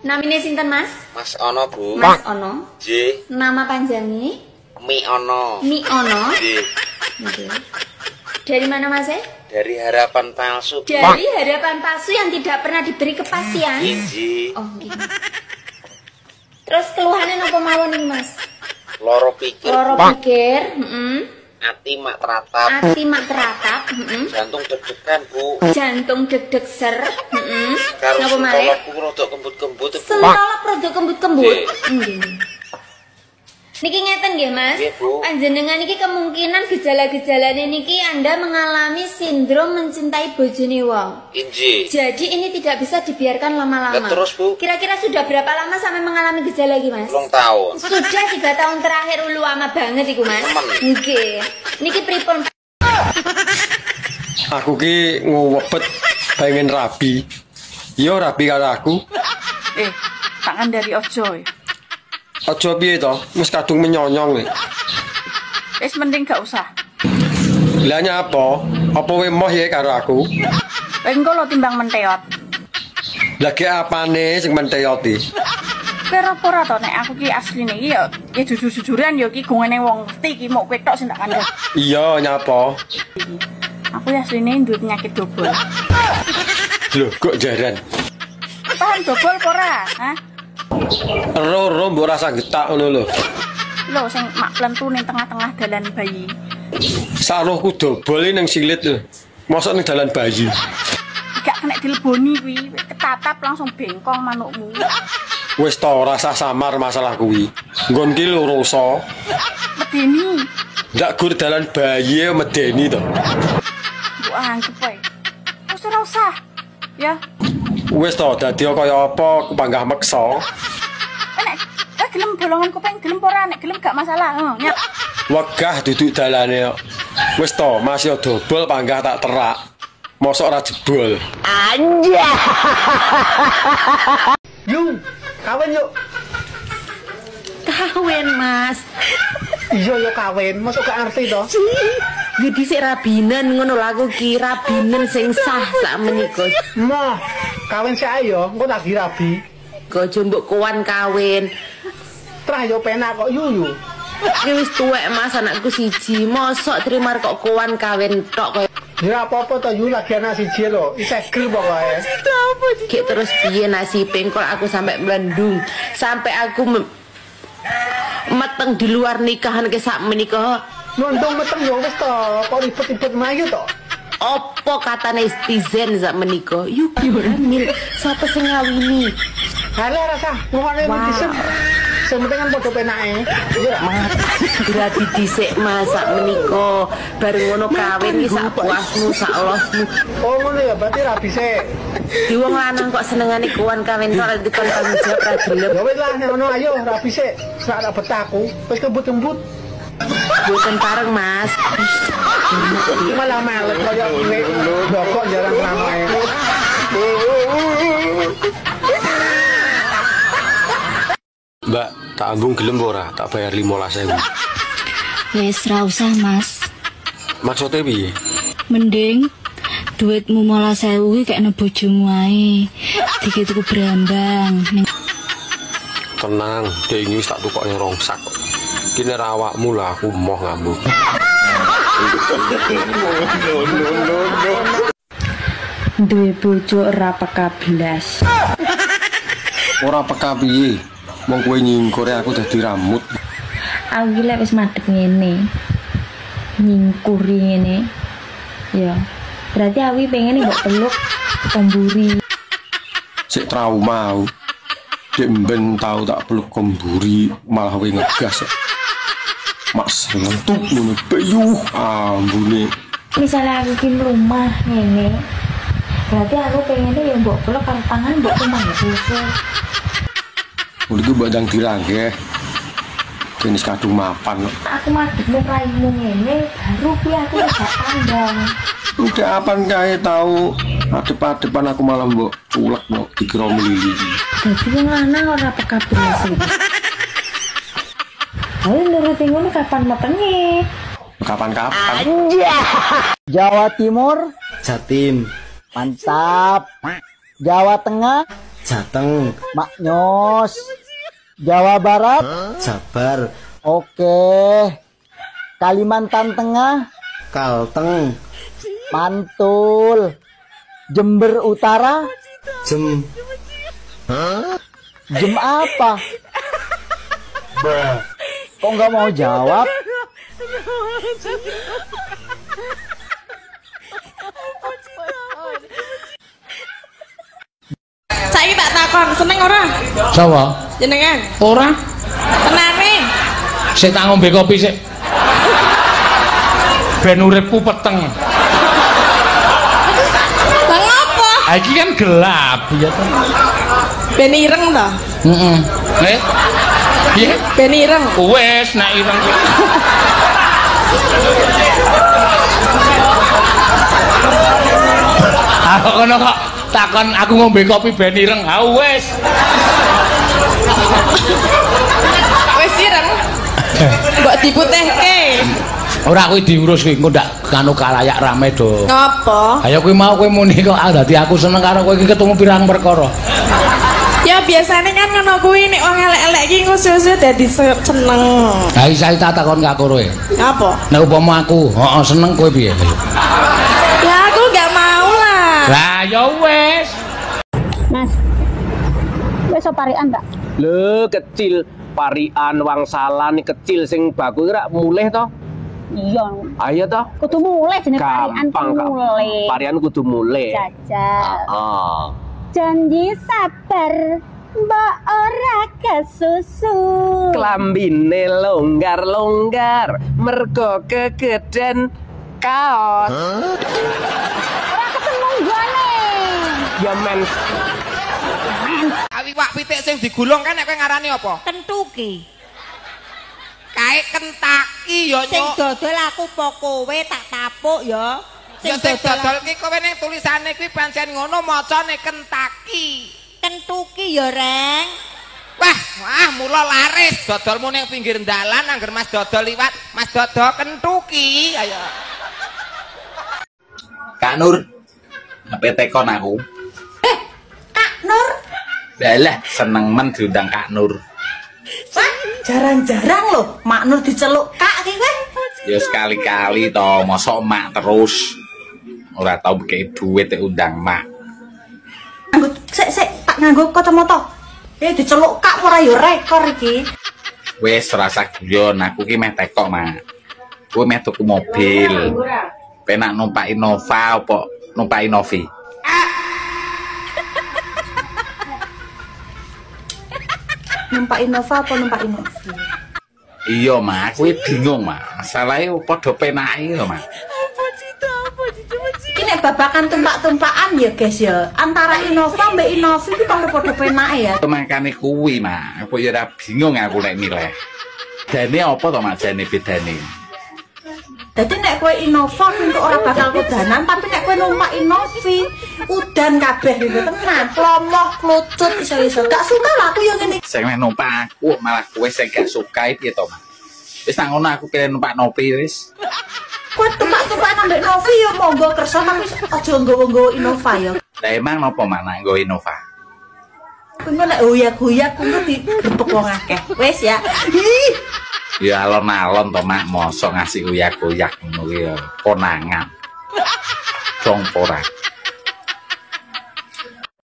Namine sinten, Mas? Mas Ono, Bu. Mas Ono. J. Nama panjangnya? Mi Ono. Mi Ono. J. Oke. Dari mana, Mas? Dari harapan palsu. Dari harapan palsu yang tidak pernah diberi kepastian. J. Oh, gitu. Terus keluhannya apa mawon nih, Mas? Loro pikir. Loro pikir, Ati mak teratap. Ati mak teratap, Jantung deg-degan, Bu. Jantung deg-deg ser, Karo napa malih? sentolokku rada kembut-kembut. Sentolok rada kembut-kembut. Nggih. Niki ngeten nggih, Mas. Nggih, Bu. Panjenengan niki kemungkinan gejala-gejalanya niki Anda mengalami sindrom mencintai bojone wong. Inji. Jadi ini tidak bisa dibiarkan lama-lama. Lah, terus, Bu? Kira-kira sudah berapa lama sampai mengalami gejala iki, Mas? 3 tahun. Sudah 3 tahun terakhir ulu lama banget iku, Mas. Temen. Nggih. Niki pripun? Aku ki ngewebet pengen rabi. Yo rabi karo aku. Tangan dari ojo. Aja piye to, wis kadung menyonyong nek. Wis mending gak usah. Lah nyapa? Apa kowe moh ya karo aku? Engko lo timbang menteot. Lagi apane sing menteoti? Kira ora to nek aku ki asline iki ya jujur-jujuran ya ki gongene wong mesti ki mok ketok sing tak kandhani. Iya nyapa? Aku asline duwe penyakit dobol. Lho kok jaran? Paham dobol apa ora? Hah? Ero mbok rasa getak ngono lho. Lho sing mak plentu ning tengah-tengah dalan bayi. Saruhku dobol ning silit lho. Mosok ning dalan bayi. Gak kena dileboni kuwi, ketatap langsung bengkong manukmu. Wis to rasa samar masalah kuwi. Nggon ki loroso. Medeni. Ndak gur dalan bayi medeni to. Mbok anggap wae. Wis ora usah. Ya. Wis to dadi kaya apa kupanggah meksa. Nek gelem bolongan kuping gelem ora nek gelem gak masalah. Nyak. Wegah duduk dalane kok. Wis to masih dobol panggah tak terak. Mosok ora jebol. Anja. Yung, kawin yuk. Kawin, Mas. Iya yo kawin, masuk gak ngerti to. Iki dhisik rabinan ngono lho aku ki rabinan sing sah sak menika. Moh, kawin sik ayo, engko tak dirabi. Aja mbok kowan kawin. Trah yo penak kok yuyu. Iki wis tuwek Mas anakku siji. Mosok terima kok kowan kawin tok koyo Ya apa-apa to yu lagi anak siji lho, isih ger pokoke. Ki terus piye nasibe kok aku sampai melendung, sampai aku meteng di luar nikahan ke sak menika. Nondong meteng yo wis to, kok ribet-ribet mayu to. Apa kata netizen sak menika? Yuk ora mil, sapa sing ngawini? Halah rasa, ngene netizen. Sing penting kan padha penake. Iya Mas, berarti dhisik masak menika, bareng ngono kawin iki sak puasmu, sak losmu. Oh ngono ya, berarti rabi sik. Di wong lanang kok senengane kuwan kawin kok ora dikon tanggung jawab ra gelem. Ya wis lah nek ngono ayo rabi sik. Sak tak betahku, wis kembut-kembut. Boten pareng, Mas. Malah melet kaya ngene. Kok jarang namae. Mbak, tak ambung gelem ora? Tak bayar 15.000. Wis ra usah, Mas. Maksudnya piye? Mending duitmu 15.000 iki kekne bojomu ae. Dikit tuku brambang. Tenang, dek ini tak tukoknya rongsak kok. Kini awakmu lah aku moh ngambung. Duwe bojo ora peka blas. Ora peka piye? Wong kowe nyingkure aku dadi rambut. Aku iki lek wis madhep ngene. Nyingkuri ngene. Ya. Berarti aku pengen mbok peluk komburi. Sik trauma aku. Dek ben tau tak peluk komburi malah kowe ngegas. Mas lentuk ngono peyuh ambune. Misalnya aku ki rumah ngene. Berarti aku pengennya ya mbok peluk karo tangan mbok kumpang susu. Udah badang dirangge. Jenis kadung mapan. Aku madhepmu raimu ngene baru kuwi aku gak pandang. Udah apaan kae tahu adep-adepan aku malah mbok culek mbok dikira melili. Dadi wong lanang ora peka blas iki. Ayo nuruti ngono kapan metenge? Kapan-kapan. Jawa Timur, Jatim. Mantap. Jawa Tengah, Jateng. Mak Nyos. Jawa Barat. Jabar. Oke. Kalimantan Tengah. Kalteng. Mantul. Jember Utara. Jem. Jem apa? Kok nggak mau jawab? Saiki tak takon, seneng ora? Sapa? Jenengan? Ora. Tenane. Sik tak ngombe kopi sik. Ben uripku peteng. Lah ngopo? Ha iki kan gelap ya to. Ben ireng to? Heeh. Piye? Ben ireng. Wes nek ireng. Aku ngono kok takon aku ngombe kopi ben ireng. Ha wes. Wes ireng. Mbok diputihke. Ora kuwi diurus kuwi engko ndak kanu kalayak rame do. Ngopo? Ayo kuwi mau kowe muni kok dadi aku seneng karo kowe iki ketemu pirang perkara. Ya biasanya kan ngono kuwi nek wong elek-elek iki ngusus-usus dadi seneng. Ha iki tak takon gak kowe. Apa? Nek upama aku, heeh seneng kowe piye? Ya aku gak mau lah. Lah ya wes. Mas. Wes parian tak? Lho kecil parian wangsalan kecil sing baku ora mulih to? Iya. Ayo to. Kudu mulai jenenge parian mulai. Parian kudu mulih. Jajal. Heeh. Janji sabar mbok ora kesusu. Klambine longgar-longgar mergo kegeden kaos. Ora ketemu gone. Ya men. Iwak pitik sing digulung kan nek kowe ngarani apa? Kentuki. Kae Kentucky ya, Nyuk. Sing dodol aku po kowe tak tapuk ya. Ya sing dodol ki kowe ning tulisane kuwi pancen ngono macane Kentucky. Kentuki ya, Reng. Wah, mula laris dodolmu ning pinggir dalan angger Mas dodol liwat, Mas dodol Kentuki. Ayo. Kak Nur. Apa tekon aku? Kak Nur. Lah seneng men diundang Kak Nur. Wah, jarang-jarang loh Mak Nur diceluk Kak ki kowe. Ya sekali-kali to, mosok mak terus. Ora tau beki duit undang mak. Nggo sik tak nganggo kacamata. Diceluk Kak ora ya rekor iki. Wes rasa guyon, aku ki meh tekok mak. Kowe meh tuku mobil. Penak numpak Innova apa numpak Innovi? Numpak Innova apa numpak Innovi? Iya mak, kowe bingung mak. Masalahe padha penake lho mak. Iki nek babakan tumpak-tumpakan ya guys ya. Antara Innova mbek Innovi iki padha-padha penake ya. Makane kuwi mak, aku ya ora bingung aku nek milih. Dene apa to mak jane bedane? Dadi nek kowe Innova entuk ora bakal kodanan, tapi nek kowe numpak Innovi udan kabeh gitu tenan. Plomoh, klucut iso-iso. Gak suka lah aku yang ngene. Sing meh numpak aku malah kowe sing gak suka piye to mak? Wis nang ngono aku pilih numpak Novi wis. Kowe tumpak-tumpakan ambek Novi ya monggo kersa tapi aja nggowo-nggowo Innova ya. Lah emang napa mak nak nggo Innova? Kowe nek hoyak-hoyak kudu digrebek wong akeh. Wis ya. Ih. Ya alon-alon to mak mosok ngasih uyak-uyak ngono ki ya konangan. Dong ora.